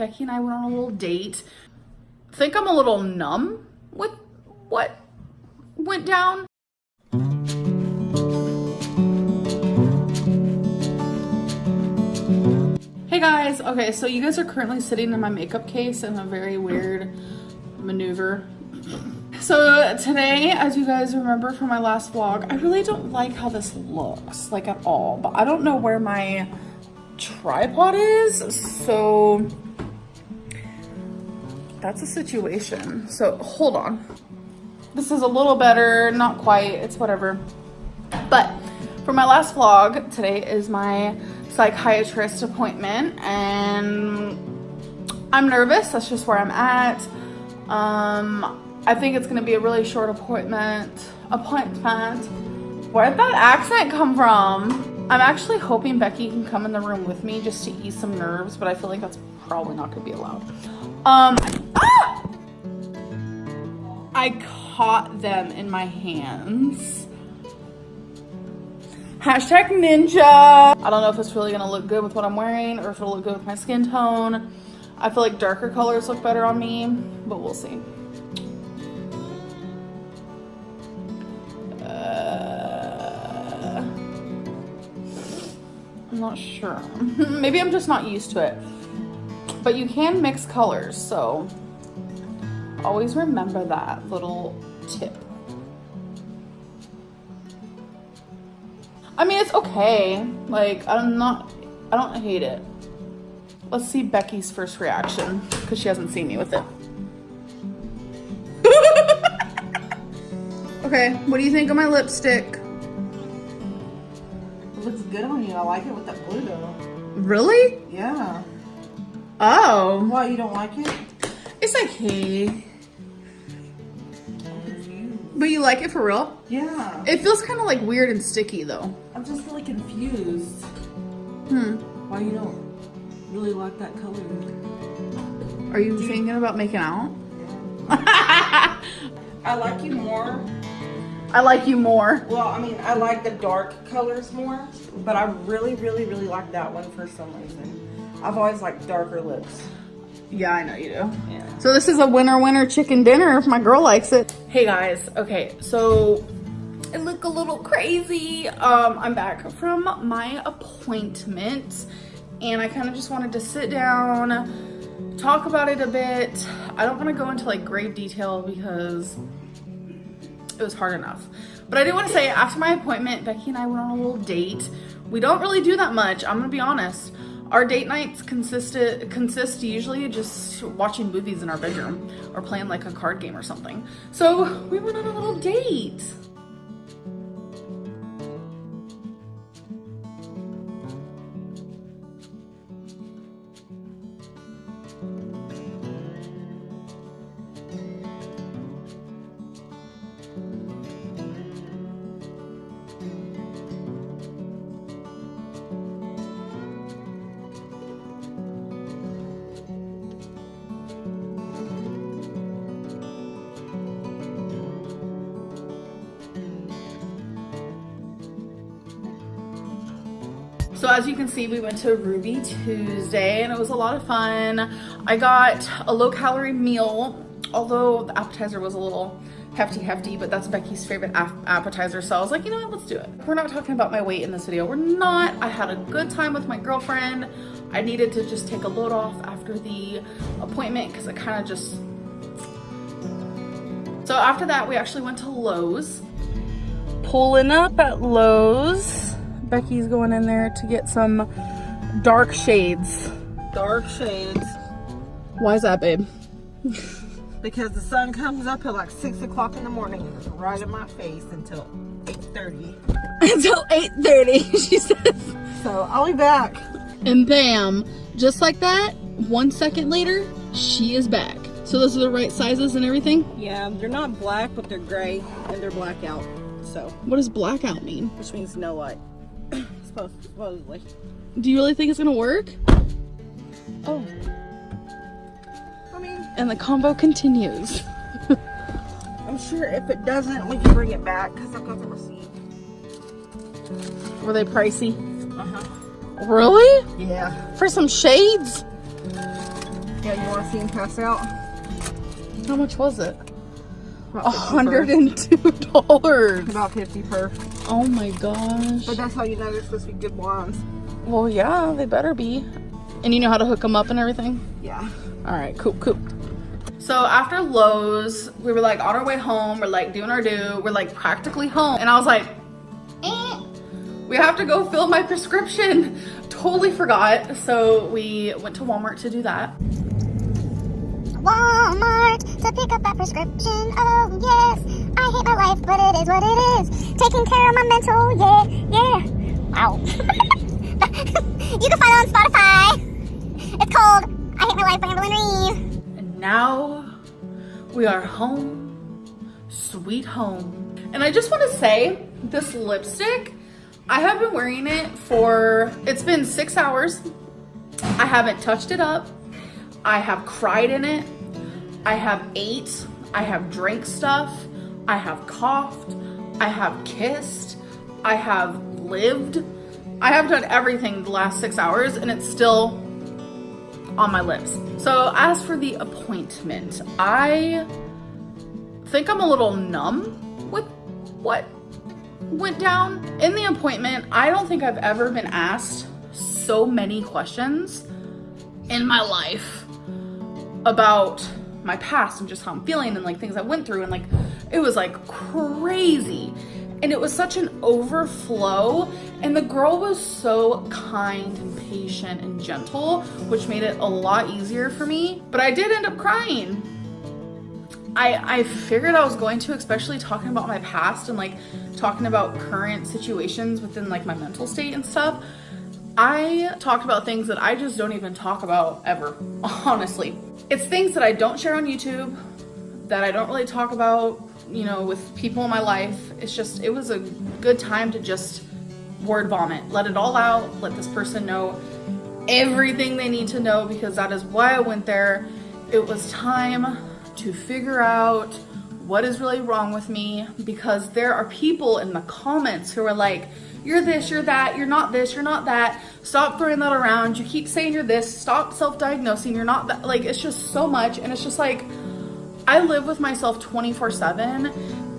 Becky and I went on a little date. I think I'm a little numb with what went down. Hey guys, okay, so you guys are currently sitting in my makeup case in a very weird maneuver. So today, as you guys remember from my last vlog, I really don't like how this looks, like at all, but I don't know where my tripod is, so that's a situation. So hold on. This is a little better, not quite, it's whatever. But for my last vlog, today is my psychiatrist appointment and I'm nervous. That's just where I'm at. I think it's gonna be a really short appointment. Where'd that accent come from? I'm actually hoping Becky can come in the room with me just to ease some nerves, but I feel like that's probably not gonna be allowed. I caught them in my hands. Hashtag ninja. I don't know if it's really gonna look good with what I'm wearing or if it'll look good with my skin tone. I feel like darker colors look better on me, but we'll see. I'm not sure. Maybe I'm just not used to it. But you can mix colors, so always remember that little tip. I mean, it's okay. Like, I don't hate it. Let's see Becky's first reaction, because she hasn't seen me with it. Okay, what do you think of my lipstick? It looks good on you. I like it with that blue though. Really? Yeah. Oh. Why, you don't like it? It's okay. I'm confused. But you like it for real? Yeah. It feels kind of like weird and sticky though. I'm just really confused. Why you don't really like that color? Are you thinking about making out? I like you more. I like you more. Well, I mean, I like the dark colors more, but I really, really, really like that one for some reason. I've always liked darker lips. Yeah, I know you do. Yeah. So this is a winner chicken dinner if my girl likes it. Hey guys, okay, so I look a little crazy. I'm back from my appointment and I kind of just wanted to sit down, talk about it a bit. I don't want to go into like grave detail because it was hard enough. But I do want to say, after my appointment, Becky and I went on a little date. We don't really do that much, I'm gonna be honest. Our date nights consist usually just watching movies in our bedroom or playing like a card game or something. So we went on a little date. So as you can see, we went to Ruby Tuesday and it was a lot of fun. I got a low-calorie meal, although the appetizer was a little hefty, but that's Becky's favorite appetizer. So I was like, you know what, let's do it. We're not talking about my weight in this video. We're not. I had a good time with my girlfriend. I needed to just take a load off after the appointment because it kind of just... So after that, we actually went to Lowe's. Pulling up at Lowe's. Becky's going in there to get some dark shades. Dark shades. Why is that, babe? Because the sun comes up at like 6 o'clock in the morning and it's right in my face until 8:30. Until 8:30, she says. So I'll be back. And bam, just like that, 1 second later, she is back. So those are the right sizes and everything? Yeah, they're not black, but they're gray and they're blackout. So. What does blackout mean? Which means no light. Supposedly. Do you really think it's gonna work? Oh. I mean, and the combo continues. I'm sure if it doesn't, we can bring it back because I've got the receipt. Were they pricey? Uh-huh. Really? Yeah. For some shades? Yeah, you want to see him pass out? How much was it? About 50 per. $102. About 50 per. Oh my gosh. But that's how you know they're supposed to be good blondes. Well, yeah, they better be. And you know how to hook them up and everything? Yeah. All right, cool. So after Lowe's, we were like on our way home. We're like doing our due. We're like practically home. And I was like, we have to go fill my prescription. Totally forgot. So we went to Walmart to do that. Walmart to pick up that prescription. Oh yes, I hate my life, but it is what it is. Taking care of my mental, yeah. Wow. You can find it on Spotify. It's called I Hate My Life by Amberlynn Reed. And now we are home, sweet home. And I just want to say, this lipstick, I have been wearing it it's been 6 hours. I haven't touched it up. I have cried in it. I have ate. I have drank stuff. I have coughed. I have kissed. I have lived. I have done everything the last 6 hours and it's still on my lips. So as for the appointment, I think I'm a little numb with what went down. In the appointment, I don't think I've ever been asked so many questions in my life about my past and just how I'm feeling and like things I went through, and like it was like crazy. And it was such an overflow, and the girl was so kind and patient and gentle, which made it a lot easier for me. But I did end up crying. I figured I was going to, especially talking about my past and like talking about current situations within like my mental state and stuff. I talked about things that I just don't even talk about ever, honestly. It's things that I don't share on YouTube, that I don't really talk about, you know, with people in my life. It was a good time to just word vomit, let it all out, let this person know everything they need to know, because that is why I went there. It was time to figure out what is really wrong with me, because there are people in the comments who are like, you're this, you're that, you're not this, you're not that, stop throwing that around, you keep saying you're this, stop self-diagnosing, you're not that. Like, it's just so much. And it's just like, I live with myself 24/7,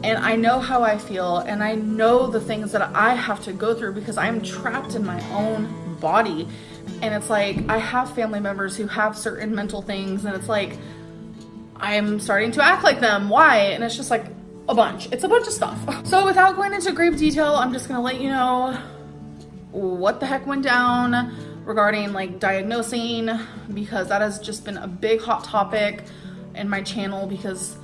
and I know how I feel, and I know the things that I have to go through because I'm trapped in my own body. And it's like, I have family members who have certain mental things, and it's like, I'm starting to act like them. Why? And it's just like it's a bunch of stuff. So without going into grave detail, I'm just gonna let you know what the heck went down regarding like diagnosing, because that has just been a big hot topic in my channel, because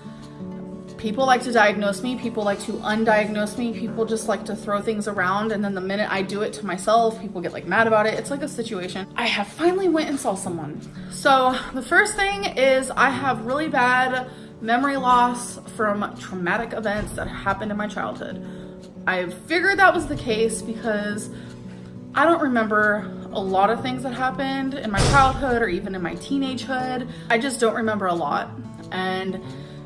people like to diagnose me, people like to undiagnose me, people just like to throw things around, and then the minute I do it to myself, people get like mad about it. It's like a situation. I have finally went and saw someone. So the first thing is, I have really bad memory loss from traumatic events that happened in my childhood. I figured that was the case because I don't remember a lot of things that happened in my childhood or even in my teenagehood. I just don't remember a lot. And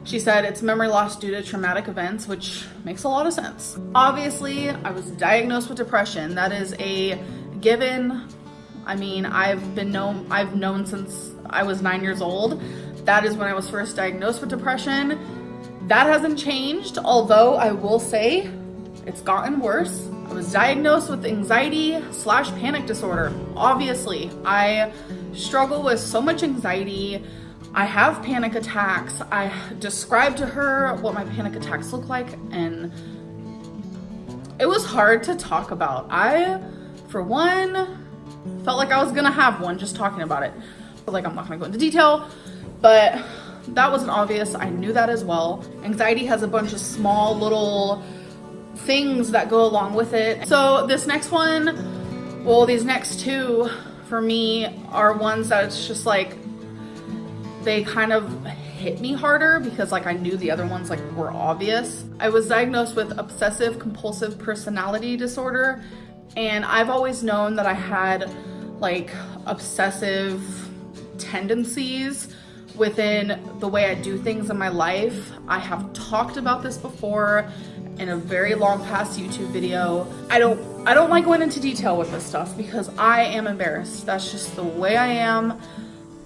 she said it's memory loss due to traumatic events, which makes a lot of sense. Obviously, I was diagnosed with depression. That is a given. I mean, I've known since I was 9 years old. That is when I was first diagnosed with depression. That hasn't changed, although I will say it's gotten worse. I was diagnosed with anxiety/panic disorder. Obviously, I struggle with so much anxiety. I have panic attacks. I described to her what my panic attacks look like, and it was hard to talk about. I, for one, felt like I was gonna have one just talking about it. But like, I'm not gonna go into detail, but that wasn't obvious. I knew that as well. Anxiety has a bunch of small little things that go along with it. So this next one, well, these next two for me are ones that it's just like, they kind of hit me harder because like I knew the other ones like were obvious. I was diagnosed with obsessive compulsive personality disorder, and I've always known that I had like obsessive tendencies within the way I do things in my life. I have talked about this before in a very long past YouTube video. I don't like going into detail with this stuff because I am embarrassed. That's just the way I am.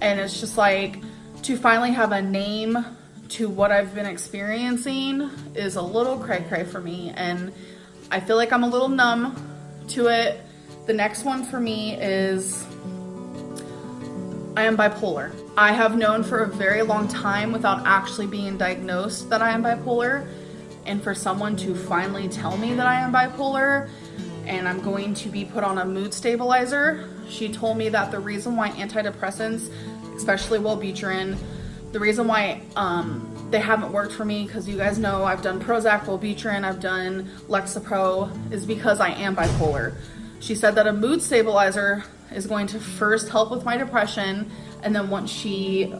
And it's just like, to finally have a name to what I've been experiencing is a little cray-cray for me, and I feel like I'm a little numb to it. The next one for me is I am bipolar. I have known for a very long time without actually being diagnosed that I am bipolar, and for someone to finally tell me that I am bipolar and I'm going to be put on a mood stabilizer. She told me that the reason why antidepressants, especially Wellbutrin, the reason why they haven't worked for me, because you guys know I've done Prozac, Wellbutrin, I've done Lexapro, is because I am bipolar. She said that a mood stabilizer is going to first help with my depression, and then once she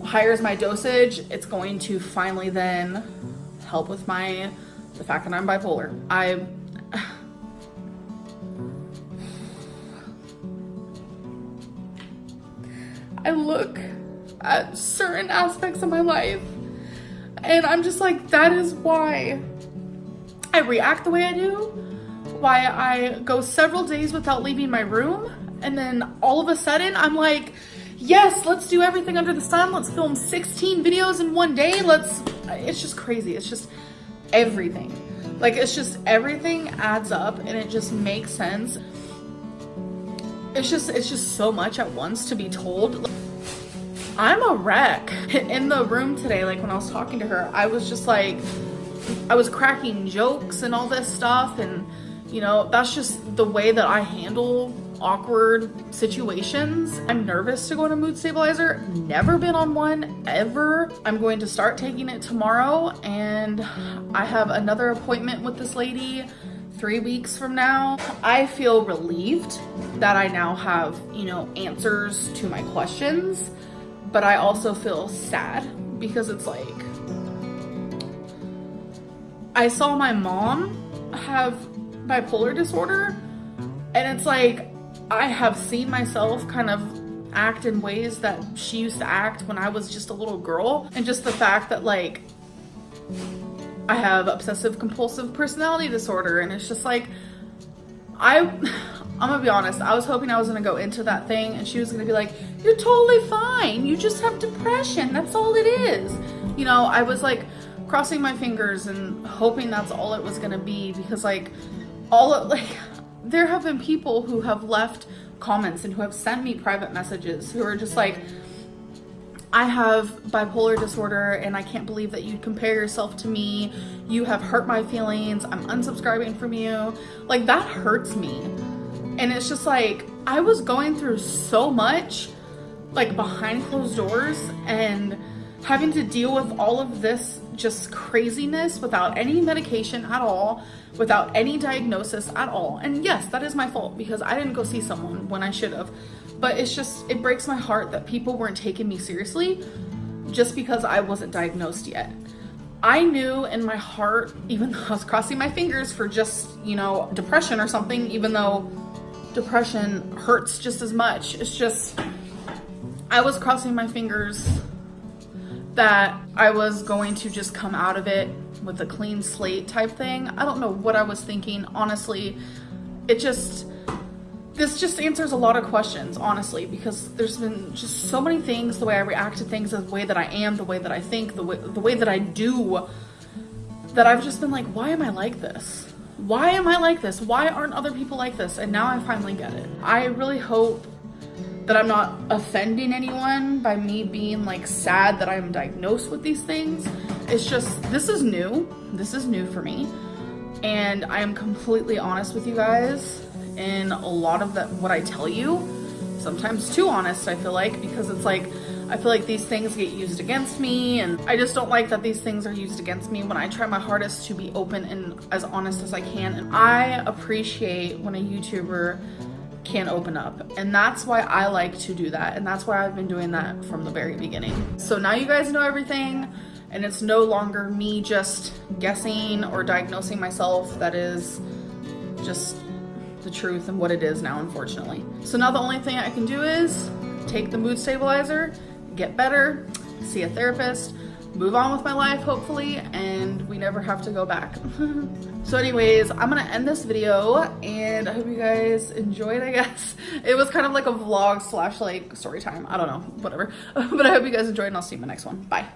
hires my dosage, it's going to finally then help with the fact that I'm bipolar. I look at certain aspects of my life and I'm just like, that is why I react the way I do, why I go several days without leaving my room, and then all of a sudden I'm like, yes, let's do everything under the sun, let's film 16 videos in one day, it's just crazy. It's just everything, like, it's just everything adds up and it just makes sense. It's just so much at once to be told. I'm a wreck. In the room today, like when I was talking to her, I was just like, I was cracking jokes and all this stuff, and you know, that's just the way that I handle awkward situations. I'm nervous to go on a mood stabilizer. Never been on one ever. I'm going to start taking it tomorrow, and I have another appointment with this lady 3 weeks from now. I feel relieved that I now have, you know, answers to my questions, but I also feel sad because it's like, I saw my mom have bipolar disorder, and it's like, I have seen myself kind of act in ways that she used to act when I was just a little girl, and just the fact that like, I have obsessive compulsive personality disorder, and it's just like, I'm gonna be honest, I was hoping I was gonna go into that thing and she was gonna be like, you're totally fine, you just have depression, that's all it is. You know, I was like crossing my fingers and hoping that's all it was gonna be, because like, there have been people who have left comments and who have sent me private messages who are just like, I have bipolar disorder and I can't believe that you'd compare yourself to me. You have hurt my feelings. I'm unsubscribing from you. Like, that hurts me. And it's just like, I was going through so much, like behind closed doors, and having to deal with all of this just craziness without any medication at all, without any diagnosis at all. And yes, that is my fault because I didn't go see someone when I should have. But it's just, it breaks my heart that people weren't taking me seriously just because I wasn't diagnosed yet. I knew in my heart, even though I was crossing my fingers for just, you know, depression or something, even though depression hurts just as much. It's just, I was crossing my fingers that I was going to just come out of it with a clean slate type thing. I don't know what I was thinking, honestly. This just answers a lot of questions, honestly, because there's been just so many things, the way I react to things, the way that I am, the way that I think, the way that I do, that I've just been like, why am I like this? Why am I like this? Why aren't other people like this? And now I finally get it. I really hope that I'm not offending anyone by me being like sad that I'm diagnosed with these things. It's just, this is new for me. And I am completely honest with you guys in a lot of what I tell you, sometimes too honest, I feel like, because it's like, I feel like these things get used against me, and I just don't like that these things are used against me when I try my hardest to be open and as honest as I can. And I appreciate when a YouTuber can open up, and that's why I like to do that, and that's why I've been doing that from the very beginning. So now you guys know everything, and it's no longer me just guessing or diagnosing myself. That is just the truth and what it is now, unfortunately. So now the only thing I can do is take the mood stabilizer, get better, see a therapist, move on with my life, hopefully, and we never have to go back. So anyways, I'm gonna end this video, and I hope you guys enjoyed, I guess. It was kind of like a vlog slash like story time. I don't know, whatever. But I hope you guys enjoyed, and I'll see you in my next one. Bye.